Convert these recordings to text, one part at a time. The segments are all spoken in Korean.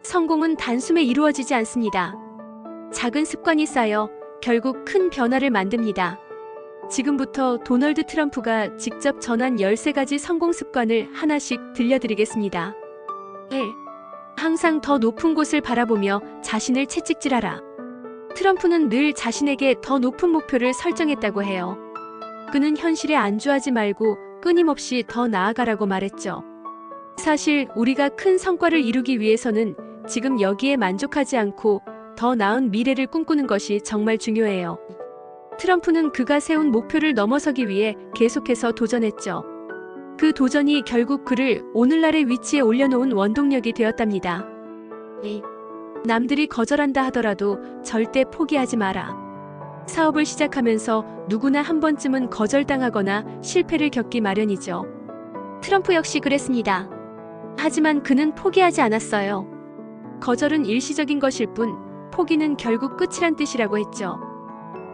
성공은 단숨에 이루어지지 않습니다. 작은 습관이 쌓여 결국 큰 변화를 만듭니다. 지금부터 도널드 트럼프가 직접 전한 13가지 성공 습관을 하나씩 들려드리겠습니다. 1. 항상 더 높은 곳을 바라보며 자신을 채찍질하라. 트럼프는 늘 자신에게 더 높은 목표를 설정했다고 해요. 그는 현실에 안주하지 말고 끊임없이 더 나아가라고 말했죠. 사실 우리가 큰 성과를 이루기 위해서는 지금 여기에 만족하지 않고 더 나은 미래를 꿈꾸는 것이 정말 중요해요. 트럼프는 그가 세운 목표를 넘어서기 위해 계속해서 도전했죠. 그 도전이 결국 그를 오늘날의 위치에 올려놓은 원동력이 되었답니다. 2. 남들이 거절한다 하더라도 절대 포기하지 마라. 사업을 시작하면서 누구나 한 번쯤은 거절당하거나 실패를 겪기 마련이죠. 트럼프 역시 그랬습니다. 하지만 그는 포기하지 않았어요. 거절은 일시적인 것일 뿐 포기는 결국 끝이란 뜻이라고 했죠.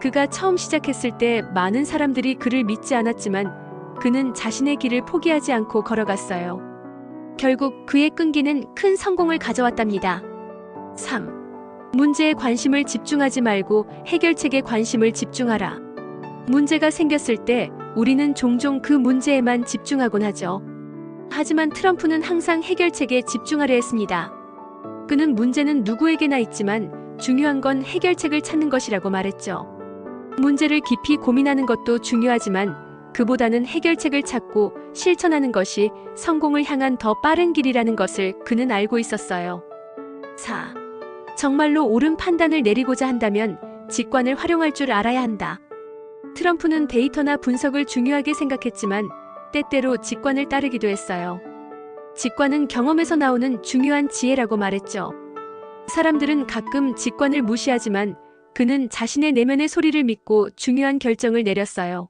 그가 처음 시작했을 때 많은 사람들이 그를 믿지 않았지만 그는 자신의 길을 포기하지 않고 걸어갔어요. 결국 그의 끈기는 큰 성공을 가져왔답니다. 3. 문제에 관심을 집중하지 말고 해결책에 관심을 집중하라. 문제가 생겼을 때 우리는 종종 그 문제에만 집중하곤 하죠. 하지만 트럼프는 항상 해결책에 집중하려 했습니다. 그는 문제는 누구에게나 있지만 중요한 건 해결책을 찾는 것이라고 말했죠. 문제를 깊이 고민하는 것도 중요하지만 그보다는 해결책을 찾고 실천하는 것이 성공을 향한 더 빠른 길이라는 것을 그는 알고 있었어요. 4. 정말로 옳은 판단을 내리고자 한다면 직관을 활용할 줄 알아야 한다. 트럼프는 데이터나 분석을 중요하게 생각했지만 때때로 직관을 따르기도 했어요. 직관은 경험에서 나오는 중요한 지혜라고 말했죠. 사람들은 가끔 직관을 무시하지만 그는 자신의 내면의 소리를 믿고 중요한 결정을 내렸어요.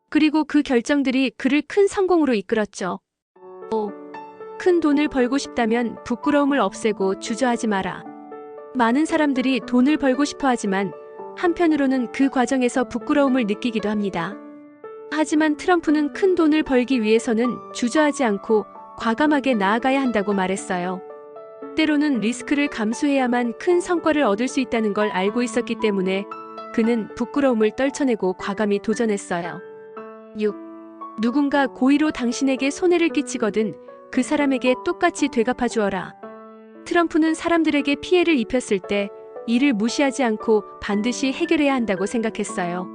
그리고 그 결정들이 그를 큰 성공으로 이끌었죠. 5. 큰 돈을 벌고 싶다면 부끄러움을 없애고 주저하지 마라. 많은 사람들이 돈을 벌고 싶어 하지만 한편으로는 그 과정에서 부끄러움을 느끼기도 합니다. 하지만 트럼프는 큰 돈을 벌기 위해서는 주저하지 않고 과감하게 나아가야 한다고 말했어요. 때로는 리스크를 감수해야만 큰 성과를 얻을 수 있다는 걸 알고 있었기 때문에 그는 부끄러움을 떨쳐내고 과감히 도전했어요. 6. 누군가 고의로 당신에게 손해를 끼치거든 그 사람에게 똑같이 되갚아 주어라. 트럼프는 사람들에게 피해를 입혔을 때 이를 무시하지 않고 반드시 해결해야 한다고 생각했어요.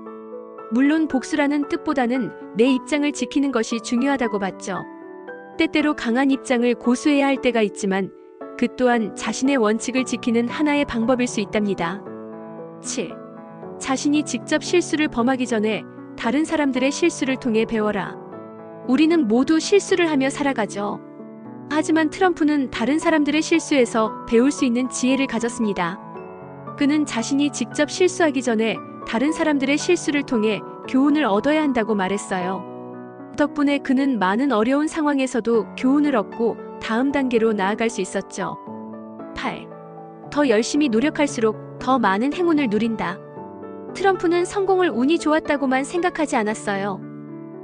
물론 복수라는 뜻보다는 내 입장을 지키는 것이 중요하다고 봤죠. 때때로 강한 입장을 고수해야 할 때가 있지만 그 또한 자신의 원칙을 지키는 하나의 방법일 수 있답니다. 7. 자신이 직접 실수를 범하기 전에 다른 사람들의 실수를 통해 배워라. 우리는 모두 실수를 하며 살아가죠. 하지만 트럼프는 다른 사람들의 실수에서 배울 수 있는 지혜를 가졌습니다. 그는 자신이 직접 실수하기 전에 다른 사람들의 실수를 통해 교훈을 얻어야 한다고 말했어요. 덕분에 그는 많은 어려운 상황에서도 교훈을 얻고 다음 단계로 나아갈 수 있었죠. 8. 더 열심히 노력할수록 더 많은 행운을 누린다. 트럼프는 성공을 운이 좋았다고만 생각하지 않았어요.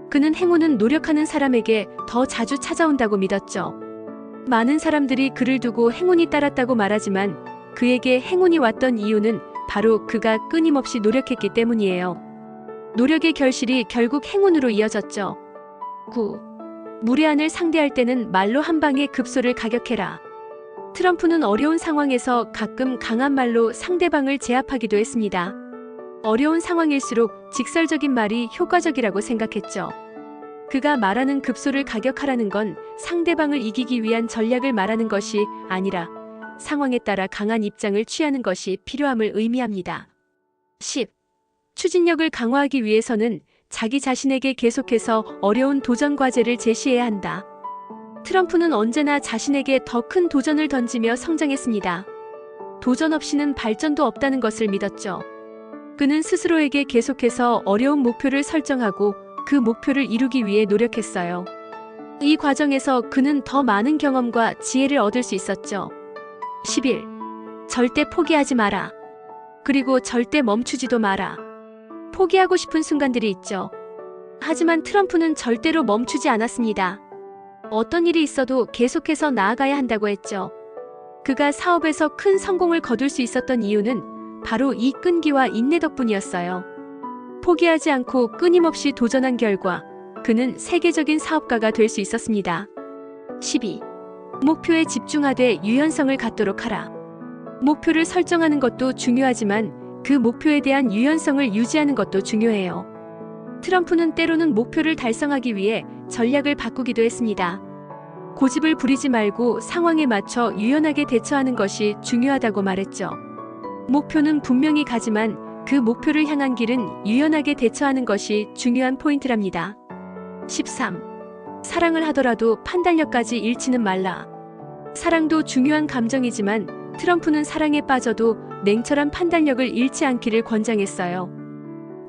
그는 행운은 노력하는 사람에게 더 자주 찾아온다고 믿었죠. 많은 사람들이 그를 두고 행운이 따랐다고 말하지만 그에게 행운이 왔던 이유는 바로 그가 끊임없이 노력했기 때문이에요. 노력의 결실이 결국 행운으로 이어졌죠. 9. 무례한을 상대할 때는 말로 한 방에 급소를 가격해라. 트럼프는 어려운 상황에서 가끔 강한 말로 상대방을 제압하기도 했습니다. 어려운 상황일수록 직설적인 말이 효과적이라고 생각했죠. 그가 말하는 급소를 가격하라는 건 상대방을 이기기 위한 전략을 말하는 것이 아니라 상황에 따라 강한 입장을 취하는 것이 필요함을 의미합니다. 10. 추진력을 강화하기 위해서는 자기 자신에게 계속해서 어려운 도전 과제를 제시해야 한다. 트럼프는 언제나 자신에게 더 큰 도전을 던지며 성장했습니다. 도전 없이는 발전도 없다는 것을 믿었죠. 그는 스스로에게 계속해서 어려운 목표를 설정하고 그 목표를 이루기 위해 노력했어요. 이 과정에서 그는 더 많은 경험과 지혜를 얻을 수 있었죠. 11. 절대 포기하지 마라. 그리고 절대 멈추지도 마라. 포기하고 싶은 순간들이 있죠. 하지만 트럼프는 절대로 멈추지 않았습니다. 어떤 일이 있어도 계속해서 나아가야 한다고 했죠. 그가 사업에서 큰 성공을 거둘 수 있었던 이유는 바로 이 끈기와 인내 덕분이었어요. 포기하지 않고 끊임없이 도전한 결과 그는 세계적인 사업가가 될 수 있었습니다. 12. 목표에 집중하되 유연성을 갖도록 하라. 목표를 설정하는 것도 중요하지만 그 목표에 대한 유연성을 유지하는 것도 중요해요. 트럼프는 때로는 목표를 달성하기 위해 전략을 바꾸기도 했습니다. 고집을 부리지 말고 상황에 맞춰 유연하게 대처하는 것이 중요하다고 말했죠. 목표는 분명히 가지만 그 목표를 향한 길은 유연하게 대처하는 것이 중요한 포인트랍니다. 13. 사랑을 하더라도 판단력까지 잃지는 말라. 사랑도 중요한 감정이지만 트럼프는 사랑에 빠져도 냉철한 판단력을 잃지 않기를 권장했어요.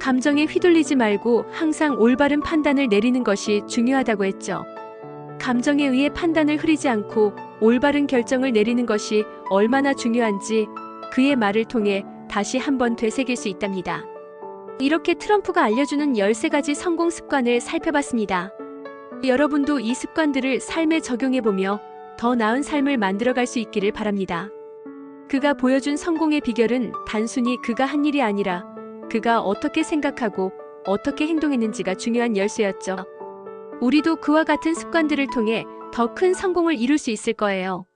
감정에 휘둘리지 말고 항상 올바른 판단을 내리는 것이 중요하다고 했죠. 감정에 의해 판단을 흐리지 않고 올바른 결정을 내리는 것이 얼마나 중요한지 그의 말을 통해 다시 한번 되새길 수 있답니다. 이렇게 트럼프가 알려주는 13가지 성공 습관을 살펴봤습니다. 여러분도 이 습관들을 삶에 적용해보며 더 나은 삶을 만들어갈 수 있기를 바랍니다. 그가 보여준 성공의 비결은 단순히 그가 한 일이 아니라 그가 어떻게 생각하고 어떻게 행동했는지가 중요한 열쇠였죠. 우리도 그와 같은 습관들을 통해 더 큰 성공을 이룰 수 있을 거예요.